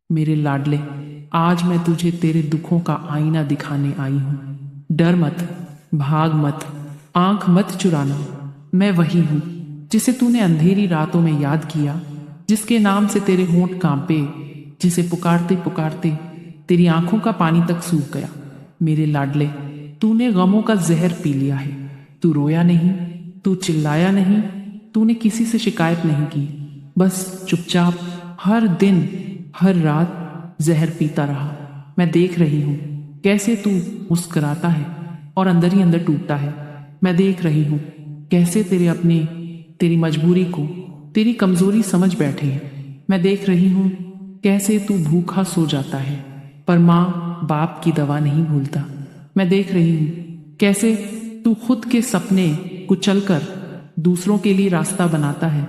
मेरे लाडले, आज मैं तुझे तेरे दुखों का आईना दिखाने आई हूँ। डर मत, भाग मत, आंख मत चुराना। मैं वही हूँ जिसे तूने अंधेरी रातों में याद किया, जिसके नाम से तेरे होंठ कांपे, जिसे पुकारते पुकारते तेरी आंखों का पानी तक सूख गया। मेरे लाडले, तूने गमों का जहर पी लिया है। तू रोया नहीं, तू चिल्लाया नहीं, तूने किसी से शिकायत नहीं की। बस चुपचाप हर दिन हर रात जहर पीता रहा। मैं देख रही हूँ कैसे तू मुस्कुराता है और अंदर ही अंदर टूटता है। मैं देख रही हूँ कैसे तेरे अपने तेरी मजबूरी को, तेरी कमजोरी समझ बैठे हैं। मैं देख रही हूँ कैसे तू भूखा सो जाता है पर माँ बाप की दवा नहीं भूलता। मैं देख रही हूँ कैसे तू खुद के सपने कुचलकर दूसरों के लिए रास्ता बनाता है।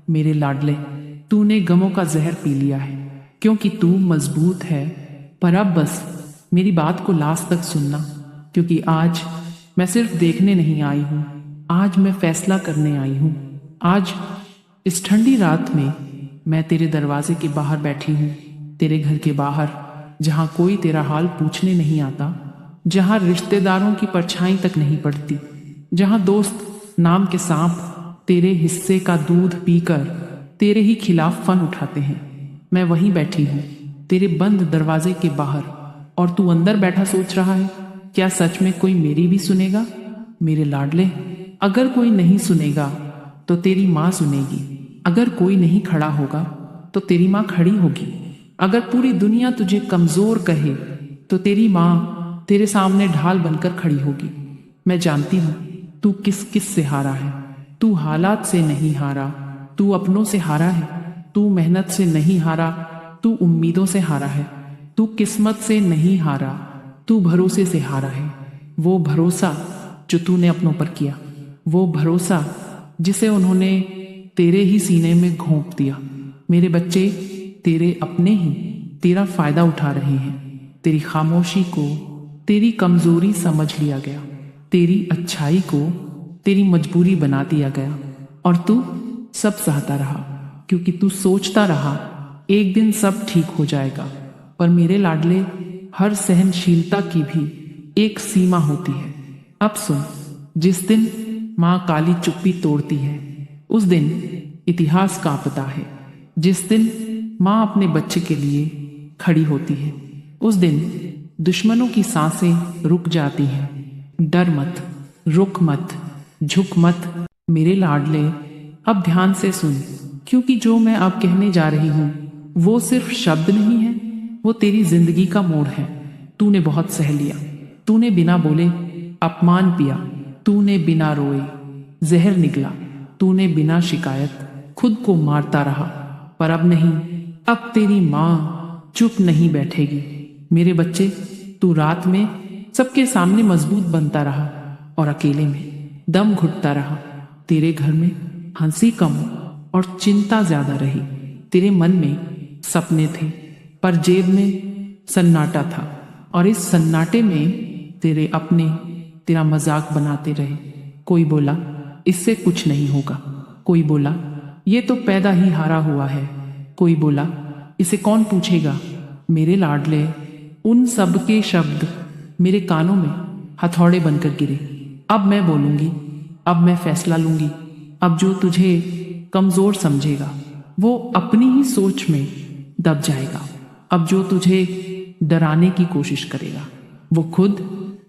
मेरे लाडले, तूने गमों का जहर पी लिया है क्योंकि तू मजबूत है। पर अब बस मेरी बात को लास्ट तक सुनना, क्योंकि आज मैं सिर्फ देखने नहीं आई हूँ, आज मैं फैसला करने आई हूँ। आज इस ठंडी रात में मैं तेरे दरवाजे के बाहर बैठी हूँ, तेरे घर के बाहर, जहाँ कोई तेरा हाल पूछने नहीं आता, जहाँ रिश्तेदारों की परछाई तक नहीं पड़ती, जहाँ दोस्त नाम के सांप तेरे हिस्से का दूध पीकर तेरे ही खिलाफ फन उठाते हैं। मैं वहीं बैठी हूँ तेरे बंद दरवाजे के बाहर, और तू अंदर बैठा सोच रहा है क्या सच में कोई मेरी भी सुनेगा। मेरे लाडले, अगर कोई नहीं सुनेगा तो तेरी माँ सुनेगी। अगर कोई नहीं खड़ा होगा तो तेरी माँ खड़ी होगी। अगर पूरी दुनिया तुझे कमजोर कहे तो तेरी माँ तेरे सामने ढाल बनकर खड़ी होगी। मैं जानती हूँ तू किस किस से हारा है। तू हालात से नहीं हारा, तू अपनों से हारा है। तू मेहनत से नहीं हारा, तू उम्मीदों से हारा है। तू किस्मत से नहीं हारा, तू भरोसे से हारा है। वो भरोसा जो तूने अपनों पर किया, वो भरोसा जिसे उन्होंने तेरे ही सीने में घोंप दिया। मेरे बच्चे, तेरे अपने ही तेरा फायदा उठा रहे हैं। तेरी खामोशी को तेरी कमजोरी समझ लिया गया, तेरी अच्छाई को तेरी मजबूरी बना दिया गया, और तू सब सहता रहा क्योंकि तू सोचता रहा एक दिन सब ठीक हो जाएगा। पर मेरे लाडले, हर सहनशीलता की भी एक सीमा होती है। अब सुन, जिस दिन माँ काली चुप्पी तोड़ती है उस दिन इतिहास कांपता है। जिस दिन माँ अपने बच्चे के लिए खड़ी होती है उस दिन दुश्मनों की सांसें रुक जाती हैं। डर मत, रुक मत, झुक मत। मेरे लाडले, अब ध्यान से सुन, क्योंकि जो मैं अब कहने जा रही हूँ वो सिर्फ शब्द नहीं है, वो तेरी जिंदगी का मोड़ है। तूने बहुत सह लिया, तूने बिना बोले अपमान पिया, तूने बिना रोए जहर निगला, तूने बिना शिकायत खुद को मारता रहा। पर अब नहीं, अब तेरी माँ चुप नहीं बैठेगी। मेरे बच्चे, तू रात में सबके सामने मजबूत बनता रहा और अकेले में दम घुटता रहा। तेरे घर में हंसी कम और चिंता ज्यादा रही। तेरे मन में सपने थे पर जेब में सन्नाटा था, और इस सन्नाटे में तेरे अपने तेरा मजाक बनाते रहे। कोई बोला इससे कुछ नहीं होगा, कोई बोला ये तो पैदा ही हारा हुआ है, कोई बोला इसे कौन पूछेगा। मेरे लाडले, उन सब के शब्द मेरे कानों में हथौड़े बनकर गिरे। अब मैं बोलूंगी, अब मैं फैसला लूंगी। अब जो तुझे कमजोर समझेगा वो अपनी ही सोच में दब जाएगा। अब जो तुझे डराने की कोशिश करेगा वो खुद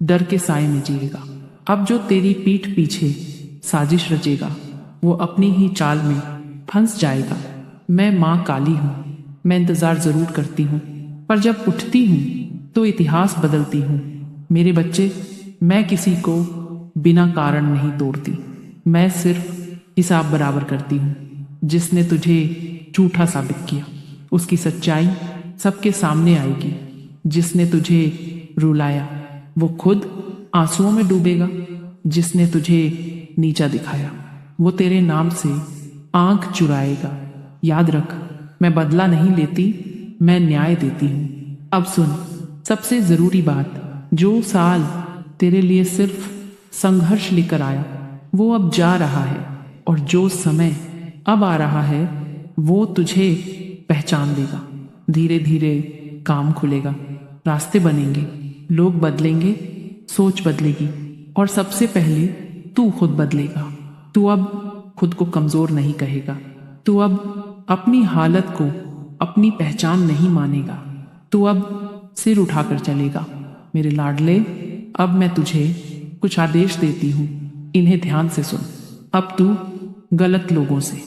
डर के साए में जिएगा। अब जो तेरी पीठ पीछे साजिश रचेगा वो अपनी ही चाल में फंस जाएगा। मैं माँ काली हूँ, मैं इंतजार जरूर करती हूँ, पर जब उठती हूँ तो इतिहास बदलती हूँ। मेरे बच्चे, मैं किसी को बिना कारण नहीं तोड़ती, मैं सिर्फ हिसाब बराबर करती हूँ। जिसने तुझे झूठा साबित किया उसकी सच्चाई सबके सामने आएगी। जिसने तुझे रुलाया वो खुद आंसुओं में डूबेगा। जिसने तुझे नीचा दिखाया वो तेरे नाम से आंख चुराएगा। याद रख, मैं बदला नहीं लेती, मैं न्याय देती हूँ। अब सुन, सबसे जरूरी बात, जो साल तेरे लिए सिर्फ संघर्ष लेकर आया वो अब जा रहा है, और जो समय अब आ रहा है वो तुझे पहचान देगा। धीरे धीरे काम खुलेगा, रास्ते बनेंगे, लोग बदलेंगे, सोच बदलेगी और सबसे पहले तू खुद बदलेगा। तू अब खुद को कमजोर नहीं कहेगा। तू अब अपनी हालत को अपनी पहचान नहीं मानेगा। तू अब सिर उठाकर चलेगा। मेरे लाडले, अब मैं तुझे कुछ आदेश देती हूँ, इन्हें ध्यान से सुन। अब तू गलत लोगों से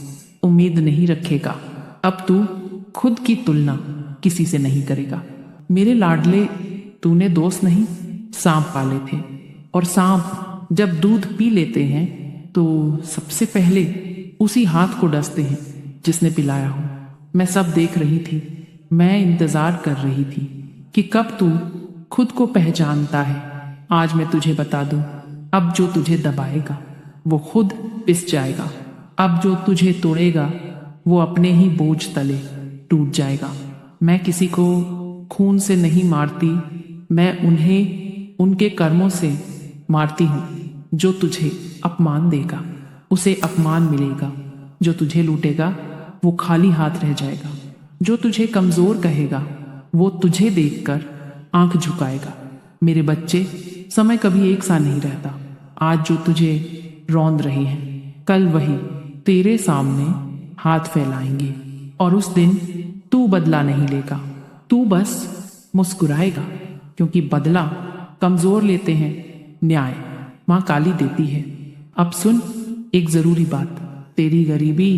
उम्मीद नहीं रखेगा। अब तू खुद की तुलना किसी से नहीं करेगा। मेरे लाडले, तूने दोस्त नहीं सांप पाले थे, और सांप जब दूध पी लेते हैं तो सबसे पहले उसी हाथ को डसते हैं जिसने पिलाया हो। मैं सब देख रही थी, मैं इंतजार कर रही थी कि कब तू खुद को पहचानता है। आज मैं तुझे बता दूं, अब जो तुझे दबाएगा वो खुद पिस जाएगा। अब जो तुझे तोड़ेगा वो अपने ही बोझ तले टूट जाएगा। मैं किसी को खून से नहीं मारती, मैं उन्हें उनके कर्मों से मारती हूँ। जो तुझे अपमान देगा उसे अपमान मिलेगा, जो तुझे लूटेगा वो खाली हाथ रह जाएगा। जो तुझे कमजोर कहेगा वो तुझे देखकर आंख झुकाएगा। मेरे बच्चे, समय कभी एक सा नहीं रहता। आज जो तुझे रौंद रहे हैं, कल वही तेरे सामने हाथ फैलाएंगे, और उस दिन तू बदला नहीं लेगा, तू बस मुस्कुराएगा, क्योंकि बदला कमजोर लेते हैं, न्याय माँ काली देती है। अब सुन एक जरूरी बात, तेरी गरीबी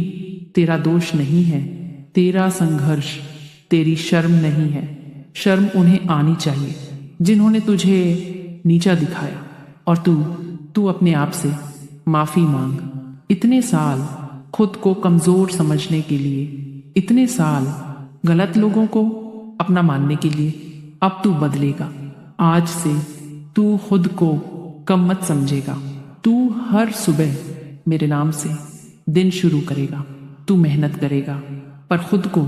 तेरा दोष नहीं है, तेरा संघर्ष तेरी शर्म नहीं है। शर्म उन्हें आनी चाहिए जिन्होंने तुझे नीचा दिखाया, और तू अपने आप से माफी मांग। इतने साल खुद को कमजोर समझने के लिए, इतने साल गलत लोगों को अपना मानने के लिए, अब तू बदलेगा। आज से तू खुद को कम मत समझेगा। तू हर सुबह मेरे नाम से दिन शुरू करेगा। तू मेहनत करेगा पर खुद को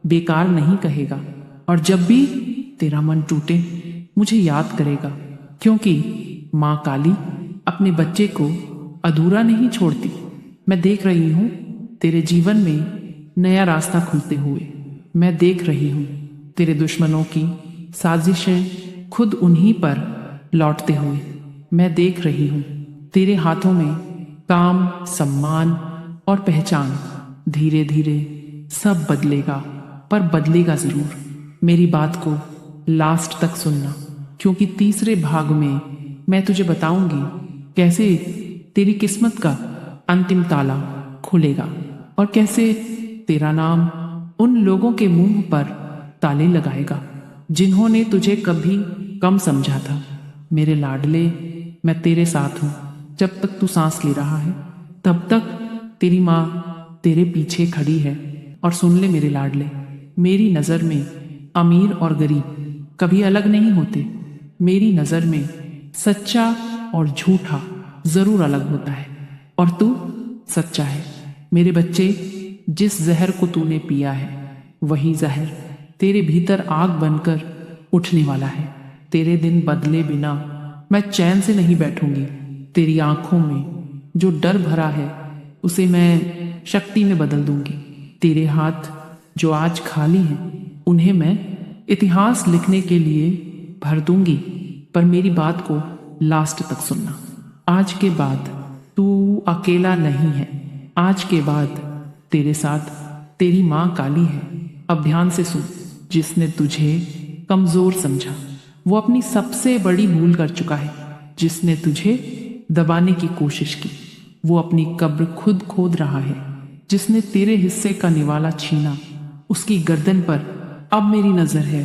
बेकार नहीं कहेगा, और जब भी तेरा मन टूटे मुझे याद करेगा, क्योंकि माँ काली अपने बच्चे को अधूरा नहीं छोड़ती। मैं देख रही हूँ तेरे जीवन में नया रास्ता खुलते हुए। मैं देख रही हूँ तेरे दुश्मनों की साजिशें खुद उन्हीं पर लौटते हुए। मैं देख रही हूँ तेरे हाथों में काम, सम्मान और पहचान। धीरे धीरे सब बदलेगा, पर बदलेगा जरूर। मेरी बात को लास्ट तक सुनना, क्योंकि तीसरे भाग में मैं तुझे बताऊंगी कैसे तेरी किस्मत का अंतिम ताला खुलेगा, और कैसे तेरा नाम उन लोगों के मुंह पर ताले लगाएगा जिन्होंने तुझे कभी कम समझा था। मेरे लाडले, मैं तेरे साथ हूँ। जब तक तू सांस ले रहा है तब तक तेरी माँ तेरे पीछे खड़ी है। और सुन ले मेरे लाडले, मेरी नज़र में अमीर और गरीब कभी अलग नहीं होते। मेरी नज़र में सच्चा और झूठा जरूर अलग होता है, और तू सच्चा है। मेरे बच्चे, जिस जहर को तूने पिया है वही जहर तेरे भीतर आग बनकर उठने वाला है। तेरे दिन बदले बिना मैं चैन से नहीं बैठूंगी। तेरी आंखों में जो डर भरा है उसे मैं शक्ति में बदल दूंगी। तेरे हाथ जो आज खाली हैं उन्हें मैं इतिहास लिखने के लिए भर दूंगी। पर मेरी बात को लास्ट तक सुनना। आज के बाद तू अकेला नहीं है। आज के बाद तेरे साथ तेरी माँ काली है। अब ध्यान से सुन। जिसने तुझे कमजोर समझा वो अपनी सबसे बड़ी भूल कर चुका है। जिसने तुझे दबाने की कोशिश की वो अपनी कब्र खुद खोद रहा है। जिसने तेरे हिस्से का निवाला छीना उसकी गर्दन पर अब मेरी नजर है।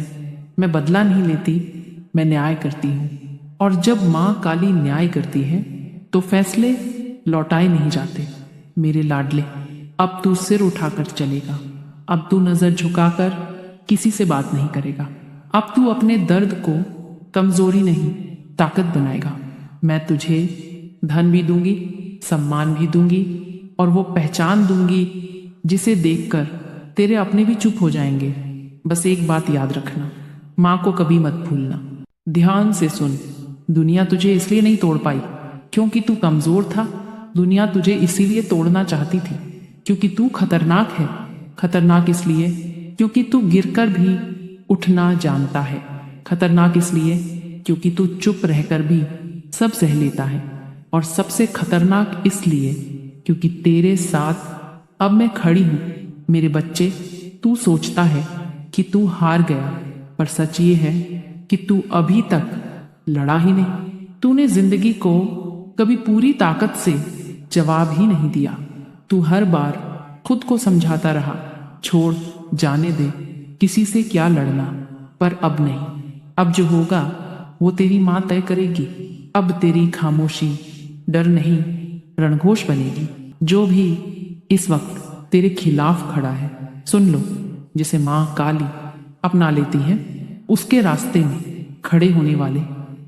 मैं बदला नहीं लेती, मैं न्याय करती हूँ। और जब माँ काली न्याय करती है तो फैसले लौटाए नहीं जाते। मेरे लाडले, अब तू सिर उठाकर चलेगा। अब तू नजर झुकाकर किसी से बात नहीं करेगा। अब तू अपने दर्द को कमजोरी नहीं ताकत बनाएगा। मैं तुझे धन भी दूंगी, सम्मान भी दूंगी, और वो पहचान दूंगी जिसे देखकर तेरे अपने भी चुप हो जाएंगे। बस एक बात याद रखना, माँ को कभी मत भूलना। ध्यान से सुन। दुनिया तुझे इसलिए नहीं तोड़ पाई क्योंकि तू कमजोर था। दुनिया तुझे इसीलिए तोड़ना चाहती थी क्योंकि तू खतरनाक है। खतरनाक इसलिए क्योंकि तू गिरकर भी उठना जानता है। खतरनाक इसलिए क्योंकि तू चुप रहकर भी सब सह लेता है। और सबसे खतरनाक इसलिए क्योंकि तेरे साथ अब मैं खड़ी हूं। मेरे बच्चे, तू सोचता है कि तू हार गया, पर सच ये है कि तू अभी तक लड़ा ही नहीं। तूने जिंदगी को कभी पूरी ताकत से जवाब ही नहीं दिया। तू हर बार खुद को समझाता रहा, छोड़, जाने दे, किसी से क्या लड़ना। पर अब नहीं, अब जो होगा वो तेरी माँ तय करेगी। अब तेरी खामोशी डर नहीं, रणघोष बनेगी। जो भी इस वक्त तेरे खिलाफ खड़ा है, सुन लो, जिसे माँ काली अपना लेती है, उसके रास्ते में खड़े होने वाले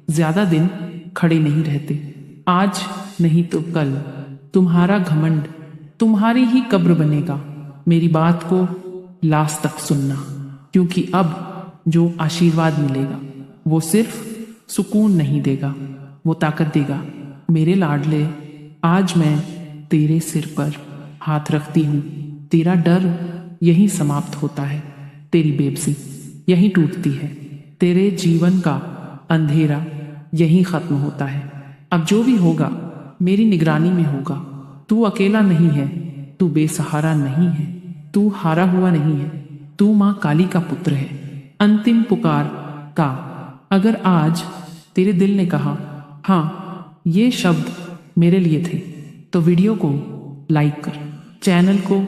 ज्यादा दिन खड़े नहीं रहते। आज नहीं तो कल तुम्हारा घमंड तुम्हारी ही कब्र बनेगा। मेरी बात को लास्ट तक सुनना, क्योंकि अब जो आशीर्वाद मिलेगा वो सिर्फ सुकून नहीं देगा, वो ताकत देगा। मेरे लाडले, आज मैं तेरे सिर पर हाथ रखती हूँ। तेरा डर यहीं समाप्त होता है, तेरी बेबसी यहीं टूटती है, तेरे जीवन का अंधेरा यहीं खत्म होता है। अब जो भी होगा मेरी निगरानी में होगा। तू अकेला नहीं है, तू बेसहारा नहीं है, तू हारा हुआ नहीं है, तू माँ काली का पुत्र है। अंतिम पुकार का अगर आज तेरे दिल ने कहा हाँ, ये शब्द मेरे लिए थे, तो वीडियो को लाइक कर, चैनल को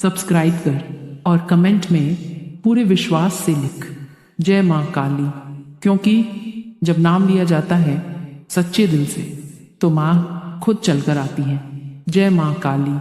सब्सक्राइब कर और कमेंट में पूरे विश्वास से लिख जय माँ काली। क्योंकि जब नाम लिया जाता है सच्चे दिल से तो माँ खुद चलकर आती है। जय माँ काली।